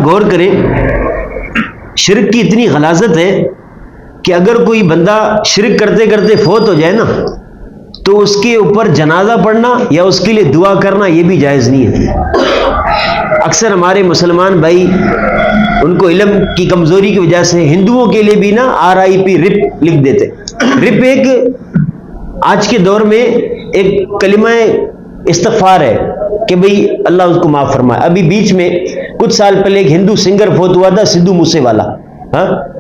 غور کریں، شرک کی اتنی غلاظت ہے کہ اگر کوئی بندہ شرک کرتے کرتے فوت ہو جائے نا تو اس کے اوپر جنازہ پڑھنا یا اس کے لیے دعا کرنا یہ بھی جائز نہیں ہے۔ اکثر ہمارے مسلمان بھائی ان کو علم کی کمزوری کی وجہ سے ہندوؤں کے لیے بھی نا RIP رپ لکھ دیتے۔ رپ ایک آج کے دور میں ایک کلمہ استغفار ہے کہ بھئی اللہ اس کو معاف فرمائے۔ ابھی بیچ میں کچھ سال پہلے ایک ہندو سنگر فوت ہوا تھا، سدھو موسے والا۔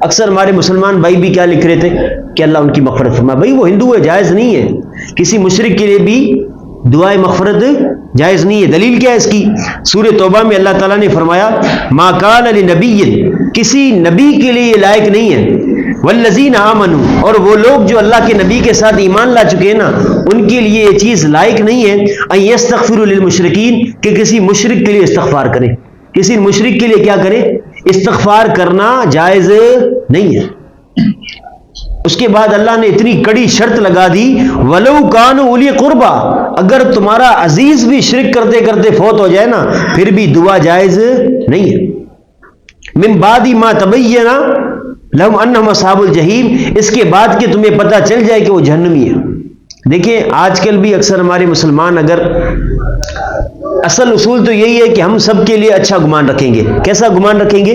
اکثر ہمارے مسلمان بھائی بھی کیا لکھ رہے تھے کہ اللہ ان کی مغفرت فرمائے۔ بھئی وہ ہندو ہے، جائز نہیں ہے، کسی مشرک کے لیے بھی دعائے مغفرت جائز نہیں ہے۔ دلیل کیا ہے اس کی؟ سورہ توبہ میں اللہ تعالیٰ نے فرمایا ما کان لنبی، کسی نبی کے لیے یہ لائق نہیں ہے، والذین آمنوا، اور وہ لوگ جو اللہ کے نبی کے ساتھ ایمان لا چکے ہیں نا ان کے لیے یہ چیز لائق نہیں ہے ان یستغفروا للمشرکین، کہ کسی مشرک کے لیے استغفار کریں۔ کسی مشرک کے لیے کیا کریں؟ استغفار کرنا جائز نہیں ہے۔ اس کے بعد اللہ نے اتنی کڑی شرط لگا دی ولو کانوا اولی قربا، اگر تمہارا عزیز بھی شرک کرتے کرتے فوت ہو جائے نا پھر بھی دعا جائز نہیں ہے۔ من بعد ما تبین لہم انہم اصحاب الجحیم، اس کے بعد کہ تمہیں پتہ چل جائے کہ وہ جہنمی ہے۔ دیکھیں آج کل بھی اکثر ہمارے مسلمان اگر اصل اصول تو یہی ہے کہ ہم سب کے لیے اچھا گمان رکھیں گے۔ کیسا گمان رکھیں گے؟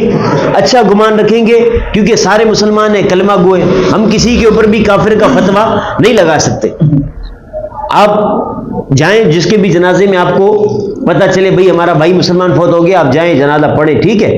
اچھا گمان رکھیں گے، کیونکہ سارے مسلمان ہیں، کلمہ گو ہیں، ہم کسی کے اوپر بھی کافر کا فتویٰ نہیں لگا سکتے۔ آپ جائیں جس کے بھی جنازے میں آپ کو پتہ چلے بھئی ہمارا بھائی مسلمان فوت ہو گیا، آپ جائیں جنازہ پڑھیں، ٹھیک ہے،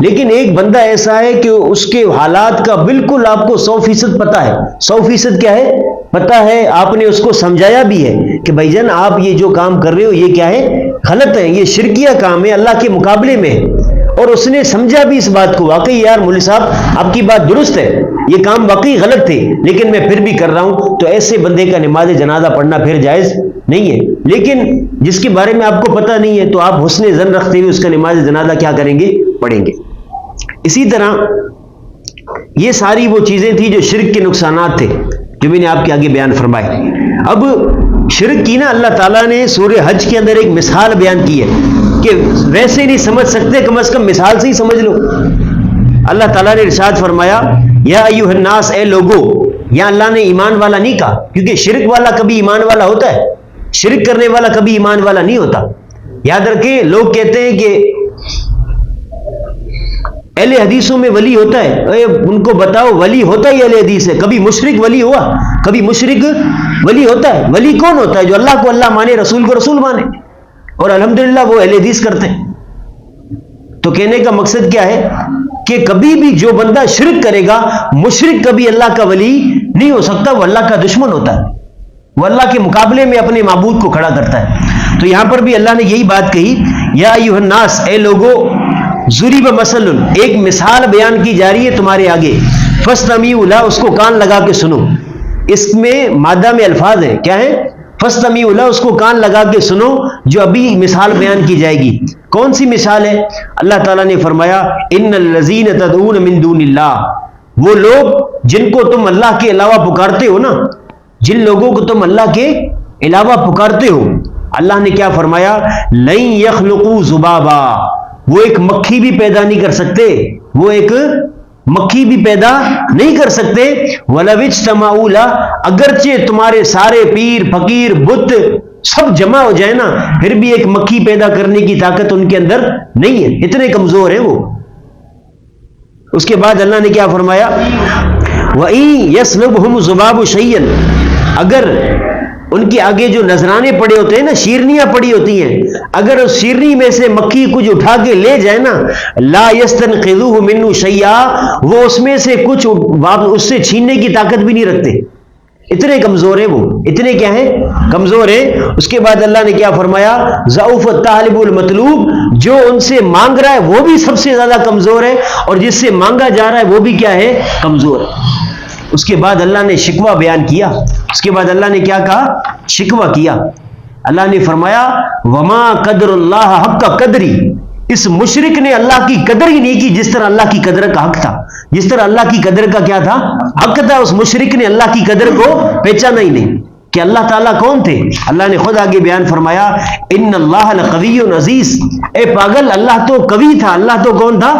لیکن ایک بندہ ایسا ہے کہ اس کے حالات کا بالکل آپ کو 100% پتہ ہے۔ 100% کیا ہے؟ پتہ ہے، آپ نے اس کو سمجھایا بھی ہے کہ بھائی جان آپ یہ جو کام کر رہے ہو یہ کیا ہے؟ غلط ہے، یہ شرکیہ کام ہے، اللہ کے مقابلے میں ہے، اور اس نے سمجھا بھی اس بات کو، واقعی یار مولوی صاحب آپ کی بات درست ہے، یہ کام واقعی غلط تھے لیکن میں پھر بھی کر رہا ہوں، تو ایسے بندے کا نماز جنازہ پڑھنا پھر جائز نہیں ہے۔ لیکن جس کے بارے میں آپ کو پتہ نہیں ہے تو آپ حسن ظن رکھتے ہوئے اس کا نماز جنازہ کیا کریں گے؟ پڑھیں گے۔ اسی طرح یہ ساری وہ چیزیں تھیں جو شرک کے نقصانات تھے جو میں نے آپ کے آگے بیان فرمائے۔ اب شرک کی نا اللہ تعالیٰ نے سورہ حج کے اندر ایک مثال بیان کی ہے کہ ویسے نہیں سمجھ سکتے، کم از کم مثال سے ہی سمجھ لو۔ اللہ تعالیٰ نے ارشاد فرمایا یا ایھا الناس، اے لوگو، یا اللہ نے ایمان والا نہیں کہا، کیونکہ شرک والا کبھی ایمان والا ہوتا ہے، شرک کرنے والا کبھی ایمان والا نہیں ہوتا۔ یاد رکھیں، لوگ کہتے ہیں کہ اہل حدیثوں میں ولی ہوتا ہے، ان کو بتاؤ ولی ہوتا ہی اہل حدیث ہے؟ کبھی مشرک ولی ہوا؟ کبھی مشرک ولی ہوتا ہے؟ ولی کون ہوتا ہے؟ جو اللہ کو اللہ مانے، رسول کو رسول مانے، اور الحمدللہ وہ اہل حدیث کرتے ہیں۔ تو کہنے کا مقصد کیا ہے کہ کبھی بھی جو بندہ شرک کرے گا، مشرک کبھی اللہ کا ولی نہیں ہو سکتا، وہ اللہ کا دشمن ہوتا ہے، وہ اللہ کے مقابلے میں اپنے معبود کو کھڑا کرتا ہے۔ تو یہاں پر بھی اللہ نے یہی بات کہی یا ایھا الناس، اے لوگو، ضرب مثل، ایک مثال بیان کی جا رہی ہے تمہارے آگے، فاستمعوا لہ، اس کو کان لگا کے سنو۔ اس میں مادہ میں الفاظ ہیں، کیا ہے؟ فاستمعوا لہ، اس کو کان لگا کے سنو جو ابھی مثال بیان کی جائے گی۔ کون سی مثال ہے؟ اللہ تعالیٰ نے فرمایا ان الذین تدعون من دون اللہ، وہ لوگ جن کو تم اللہ کے علاوہ پکارتے ہو نا، جن لوگوں کو تم اللہ کے علاوہ پکارتے ہو، اللہ نے کیا فرمایا لن یخلقوا ذبابا، وہ ایک مکھی بھی پیدا نہیں کر سکتے، وہ ایک مکھی بھی پیدا نہیں کر سکتے۔ وَلَوِ اجْتَمَعُوا لَهُ، اگرچہ تمہارے سارے پیر فقیر بت سب جمع ہو جائے نا پھر بھی ایک مکھی پیدا کرنے کی طاقت ان کے اندر نہیں ہے، اتنے کمزور ہیں وہ۔ اس کے بعد اللہ نے کیا فرمایا وَإِن يَسْلُبْهُمُ الذُّبَابُ شَيْئًا، اگر ان کے آگے جو نذرانے پڑے ہوتے ہیں نا، شیرنیاں پڑی ہوتی ہیں، اگر اس شیرنی میں سے مکھی کچھ اٹھا کے لے جائے نا لا يستنقذوه منه شيئا، وہ اس میں سے کچھ اس سے چھیننے کی طاقت بھی نہیں رکھتے، اتنے کمزور ہیں وہ، اتنے کیا ہیں؟ کمزور ہیں۔ اس کے بعد اللہ نے کیا فرمایا ضعف الطالب المطلوب، جو ان سے مانگ رہا ہے وہ بھی سب سے زیادہ کمزور ہے، اور جس سے مانگا جا رہا ہے وہ بھی کیا ہے؟ کمزور ہے۔ اس کے بعد اللہ نے شکوہ بیان کیا، اس کے بعد اللہ نے کیا کہا؟ شکوہ کیا۔ اللہ نے فرمایا وما قدر اللہ حق قدری، اس مشرک نے اللہ کی قدر ہی نہیں کی جس طرح اللہ کی قدر کا حق تھا، جس طرح اللہ کی قدر کا کیا تھا؟ حق تھا، اس مشرک نے اللہ کی قدر کو پہچانا ہی نہیں۔ کہ اللہ تعالیٰ کون تھے؟ اللہ نے خود آگے بیان فرمایا ان اللہ لقوی عزیز، اے پاگل اللہ تو قوی تھا، اللہ تو کون تھا؟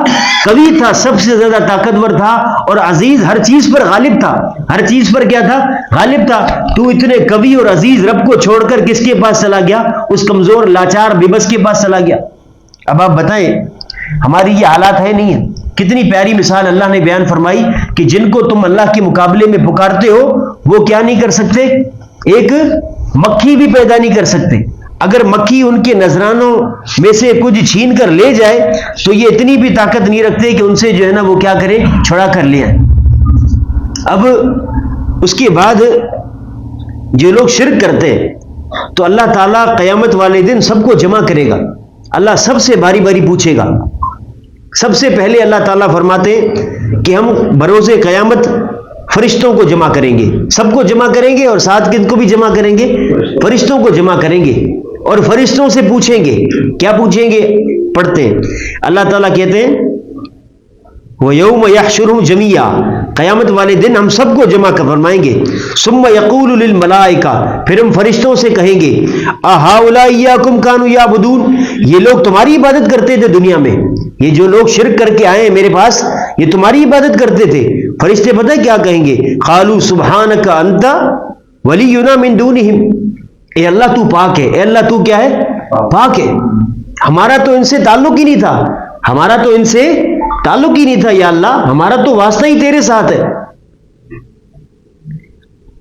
قوی تھا، سب سے زیادہ طاقتور تھا، اور عزیز ہر چیز پر غالب تھا، ہر چیز پر کیا تھا؟ غالب تھا۔ تو اتنے قوی اور عزیز رب کو چھوڑ کر کس کے پاس چلا گیا؟ اس کمزور لاچار بے بس کے پاس چلا گیا۔ اب آپ بتائیں ہماری یہ حالات ہے نہیں ہے؟ کتنی پیاری مثال اللہ نے بیان فرمائی کہ جن کو تم اللہ کے مقابلے میں پکارتے ہو وہ کیا نہیں کر سکتے؟ ایک مکھی بھی پیدا نہیں کر سکتے۔ اگر مکھی ان کے نذرانوں میں سے کچھ چھین کر لے جائے تو یہ اتنی بھی طاقت نہیں رکھتے کہ ان سے جو ہے نا وہ کیا کرے؟ چھڑا کر لے آئے۔ اب اس کے بعد جو لوگ شرک کرتے ہیں تو اللہ تعالیٰ قیامت والے دن سب کو جمع کرے گا، اللہ سب سے باری باری پوچھے گا۔ سب سے پہلے اللہ تعالیٰ فرماتے ہیں کہ ہم بروز قیامت فرشتوں کو جمع کریں گے، سب کو جمع کریں گے، اور ساتھ کن کو بھی جمع کریں گے؟ فرشتوں کو جمع کریں گے، اور فرشتوں سے پوچھیں گے۔ کیا پوچھیں گے؟ پڑھتے ہیں اللہ تعالیٰ کہتے ہیں وَيَوْمَ يَحْشُرُهُمْ جَمِيعًا، قیامت والے دن ہم سب کو جمع فرمائیں گے۔ ثُمَّ يَقُولُ لِلْمَلَائِكَةِ، پھر ہم فرشتوں سے کہیں گے أَهَؤُلَاءِ إِيَّاكُمْ كَانُوا يَعْبُدُونَ، یہ لوگ تمہاری عبادت کرتے تھے دنیا میں، یہ جو لوگ شرک کر کے آئے ہیں میرے پاس یہ تمہاری عبادت کرتے تھے۔ فرشتے پتہ کیا کہیں گے؟ قَالُوا سُبْحَانَكَ أَنْتَ وَلِيُّنَا مِن دُونِهِمْ، اے اللہ تو پاک ہے، اے اللہ تو کیا ہے؟ پاک ہے، ہمارا تو ان سے تعلق ہی نہیں تھا، ہمارا تو ان سے تعلق ہی نہیں تھا یا اللہ، ہمارا تو واسطہ ہی تیرے ساتھ ہے۔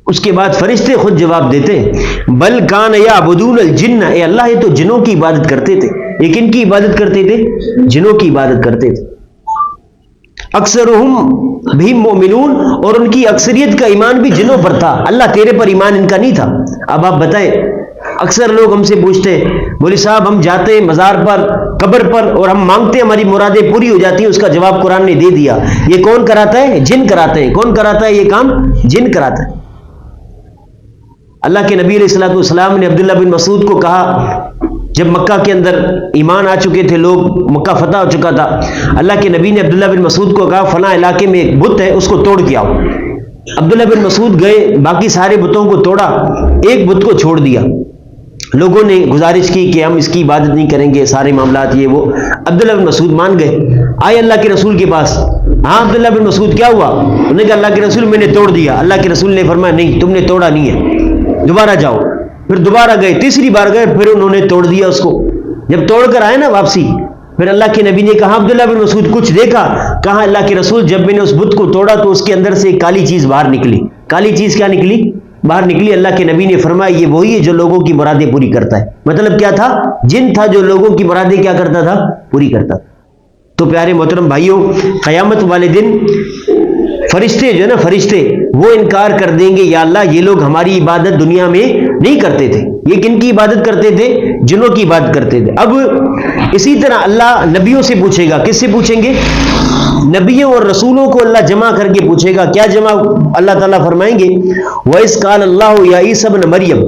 اس کے بعد فرشتے خود جواب دیتے ہیں بل کان یعبدون الجن، اے اللہ یہ تو جنوں کی عبادت کرتے تھے۔ یہ کن کی عبادت کرتے تھے؟ جنوں کی عبادت کرتے تھے۔ اکثرہم بھی مومنون، اور ان کی اکثریت کا ایمان بھی جنوں پر تھا، اللہ تیرے پر ایمان ان کا نہیں تھا۔ اب آپ بتائیں اکثر لوگ ہم سے پوچھتے ہیں مولوی صاحب ہم جاتے ہیں مزار پر قبر پر اور ہم مانگتے ہیں ہماری مرادیں پوری ہو جاتی ہیں، اس کا جواب قرآن نے دے دیا۔ یہ کون کراتا ہے؟ جن کراتے ہیں۔ کون کراتا ہے یہ کام؟ جن کراتا ہے۔ اللہ کے نبی علیہ السلام نے عبداللہ بن مسعود کو کہا جب مکہ کے اندر ایمان آ چکے تھے لوگ، مکہ فتح ہو چکا تھا، اللہ کے نبی نے عبداللہ بن مسعود کو کہا فلاں علاقے میں ایک بت ہے اس کو توڑ کے آؤ۔ عبداللہ بن مسعود گئے، باقی سارے بتوں کو توڑا، ایک بت کو چھوڑ دیا۔ لوگوں نے گزارش کی کہ ہم اس کی عبادت نہیں کریں گے، سارے معاملات یہ وہ۔ عبداللہ بن مسعود مان گئے، آئے اللہ کے رسول کے پاس۔ ہاں عبداللہ بن مسعود کیا ہوا؟ انہوں نے کہا اللہ کے رسول میں نے توڑ دیا۔ اللہ کے رسول نے فرمایا نہیں تم نے توڑا نہیں ہے، دوبارہ جاؤ۔ پھر دوبارہ گئے، تیسری بار گئے، پھر انہوں نے توڑ دیا اس کو۔ جب توڑ کر آئے نا واپسی، پھر اللہ کے نبی نے کہا عبداللہ بن مسعود کچھ دیکھا؟ کہا اللہ کے رسول جب میں نے اس بت کو توڑا تو اس کے اندر سے ایک کالی چیز باہر نکلی۔ کالی چیز کیا نکلی؟ باہر نکلی۔ اللہ کے نبی نے فرمایا یہ وہی ہے جو لوگوں کی مرادیں پوری کرتا ہے۔ مطلب کیا تھا؟ جن تھا جو لوگوں کی مرادیں کیا کرتا تھا؟ پوری کرتا تھا۔ تو پیارے محترم بھائیوں، قیامت والے دن فرشتے جو ہے نا فرشتے وہ انکار کر دیں گے یا اللہ یہ لوگ ہماری عبادت دنیا میں نہیں کرتے تھے۔ یہ کن کی عبادت کرتے تھے؟ جنوں کی عبادت کرتے تھے۔ اب اسی طرح اللہ نبیوں سے پوچھے گا۔ کس سے پوچھیں گے؟ نبیوں اور رسولوں کو اللہ جمع کر کے پوچھے گا۔ کیا جمع؟ اللہ تعالیٰ فرمائیں گے وَإِذْ قَالَ اللَّهُ يَا عِيسَى ابْنَ مَرْيَمَ،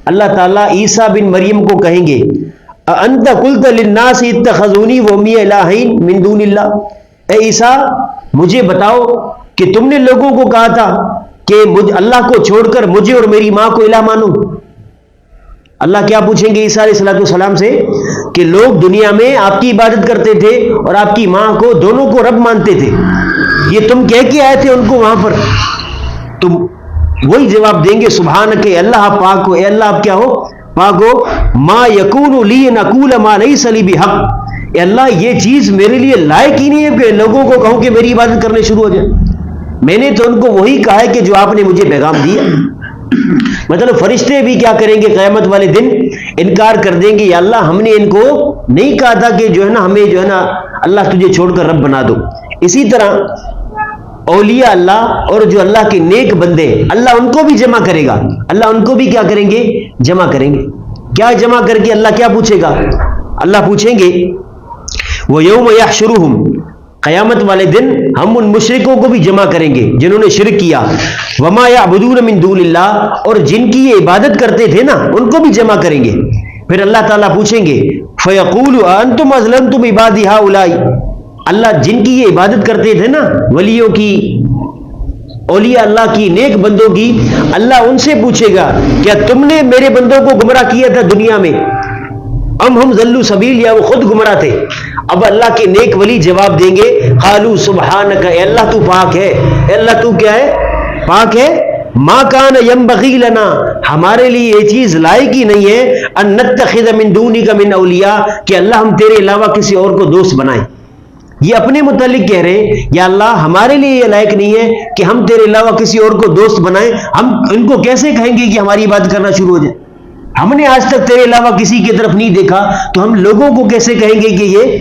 اللہ تعالیٰ عیسیٰ بن مریم کو کہیں گے أَأَنْتَ قُلْتَ لِلنَّاسِ اتَّخَذُونِي وَأُمِّيَ إِلَٰهَيْنِ مِن دُونِ اللَّهِ، اے عیسیٰ مجھے بتاؤ کہ تم نے لوگوں کو کہا تھا کہ اللہ کو چھوڑ کر مجھے اور میری ماں کو الہ مانو۔ اللہ کیا پوچھیں گے عیسیٰ علیہ السلام سے کہ لوگ دنیا میں آپ کی عبادت کرتے تھے اور آپ کی ماں کو، دونوں کو رب مانتے تھے، یہ تم کہہ کے آئے تھے ان کو وہاں پر؟ تم وہی جواب دیں گے سبحانک، اے اللہ آپ پاک ہو، اے اللہ آپ کیا ہو؟ پاک ہو۔ ما یکون لی ان اقول ما لیس لی بحق، اے اللہ یہ چیز میرے لیے لائق ہی نہیں ہے کہ لوگوں کو کہوں کہ میری عبادت کرنے شروع ہو جائے۔ میں نے تو ان کو وہی کہا ہے کہ جو آپ نے مجھے پیغام دیا۔ مطلب فرشتے بھی کیا کریں گے قیامت والے دن؟ انکار کر دیں گے یا اللہ ہم نے ان کو نہیں کہا تھا کہ جو ہے نا ہمیں جو ہے نا اللہ تجھے چھوڑ کر رب بنا دو۔ اسی طرح اولیاء اللہ اور جو اللہ کے نیک بندے اللہ ان کو بھی جمع کرے گا۔ اللہ ان کو بھی کیا کریں گے؟ جمع کریں گے۔ کیا جمع کر کے اللہ کیا پوچھے گا؟ اللہ پوچھیں گے وَيَوْمَ يَحْشُرُهُمْ، قیامت والے دن ہم ان مشرکوں کو بھی جمع کریں گے جنہوں نے شرک کیا، وَمَا يَعْبُدُونَ مِن دُونِ اللَّهِ، اور جن کی یہ عبادت کرتے تھے نا ان کو بھی جمع کریں گے۔ پھر اللہ تعالیٰ پوچھیں گے فَيَقُولُ أَأَنْتُمْ أَظْلَمْتُمْ عِبَادِي هَؤُلَاءِ، اللہ جن کی یہ عبادت کرتے تھے نا ولیوں کی، اولیاء اللہ کی، نیک بندوں کی، اللہ ان سے پوچھے گا کیا تم نے میرے بندوں کو گمراہ کیا تھا دنیا میں؟ ہم ذلوا سبیل، یا وہ خود گمراہ تھے؟ اب اللہ کے نیک ولی جواب دیں گے قالوا سبحانک، اے اللہ تو پاک ہے، اے اللہ تو کیا ہے؟ پاک ہے۔ ما کان ینبغی لنا، ہمارے لیے یہ چیز لائق ہی نہیں ہے ان نتخذ من دونک من اولیاء، کہ اللہ ہم تیرے علاوہ کسی اور کو دوست بنائیں۔ یہ اپنے متعلق کہہ رہے ہیں یا اللہ ہمارے لیے یہ لائق نہیں ہے کہ ہم تیرے علاوہ کسی اور کو دوست بنائیں۔ ہم ان کو کیسے کہیں گے کہ ہماری عبادت کرنا شروع ہو جائے؟ ہم نے آج تک تیرے علاوہ کسی کی طرف نہیں دیکھا، تو ہم لوگوں کو کیسے کہیں گے کہ یہ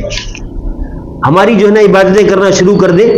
ہماری جو ہے نا عبادتیں کرنا شروع کر دے؟